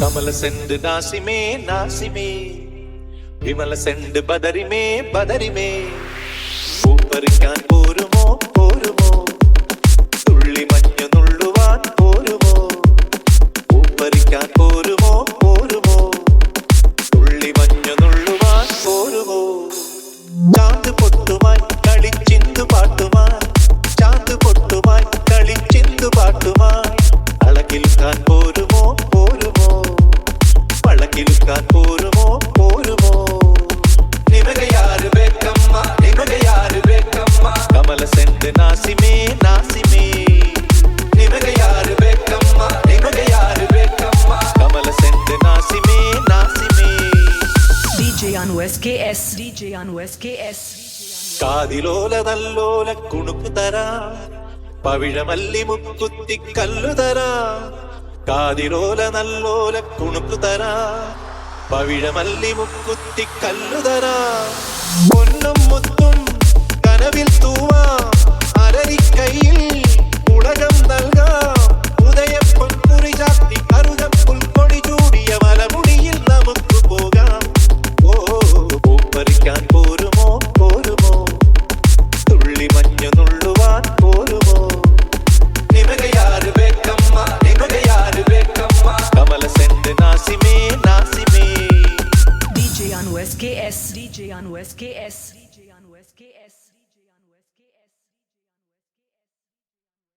കമല സെന്റ് നാസിമേ നാസിമേ വിമല സെന്റ് ബദരിമേ ബദരിമേ പൂപ്പറിക്കാൻ പോരുമോ പോരുമോ തുള്ളി മഞ്ഞു നുള്ളുവാൻ പോരുമോ പൂപ്പറിക്കാൻ പോരുമോ പോരുമോ തുള്ളി മഞ്ഞു നുള്ളുവാൻ പോരുമോ ചാന്ത് പൊട്ടുമായി കളിച്ചിന്തു പാട്ടുമായി ചാന്ത് പൊട്ടുമായി കളിച്ചിന്തു പാട്ടുമായി അളകിൽക്കാൻ പോരുമോ പോരുമോ പളകിൽക്കാൻ പോരുമോ പോരുമോ നിമകെ യാര് ಬೇಕಮ್ಮ നിമകെ യാര് ಬೇಕಮ್ಮ കമല സെന്റ് നാസിമേ നാസിമേ നിമകെ യാര് ಬೇಕಮ್ಮ നിമകെ യാര് ಬೇಕಮ್ಮ കമല സെന്റ് നാസിമേ നാസിമേ DJ Anu SKS DJ Anu SKS കാതിലോല നല്ലോല കുണുക്കു തരാ പവിഴമല്ലി മുക്കുത്തി കല്ലു തരാ കാതിലോല നല്ലോല കുണുക്കു തരാ പവിഴമല്ലി മുക്കുത്തി കല്ലു തരാ പൊന്നും മുത്തും കനവിൽ തൂവാ അരരിക്കൈയിൽ ഉലകം നൽകാം ഉദയ പൊൻകുറി ചാത്തി കറുക പുൽക്കൊടി ചൂടിയ മലമുടിയിൽ നമുക്ക് പോകാം ഓ പൂപ്പറിക്കാൻ പോരുമോ പോരുമോ തുള്ളി മഞ്ഞു നുള്ളുവാൻ പോരുമോ നിമകെ യാര് ಬೇಕಮ್ಮ നിമകെ യാര് ಬೇಕಮ್ಮ കമല സെന്റ് നാസിമേ നാസിമേ DJ Anu SKS DJ Anu SKS DJ Anu SKS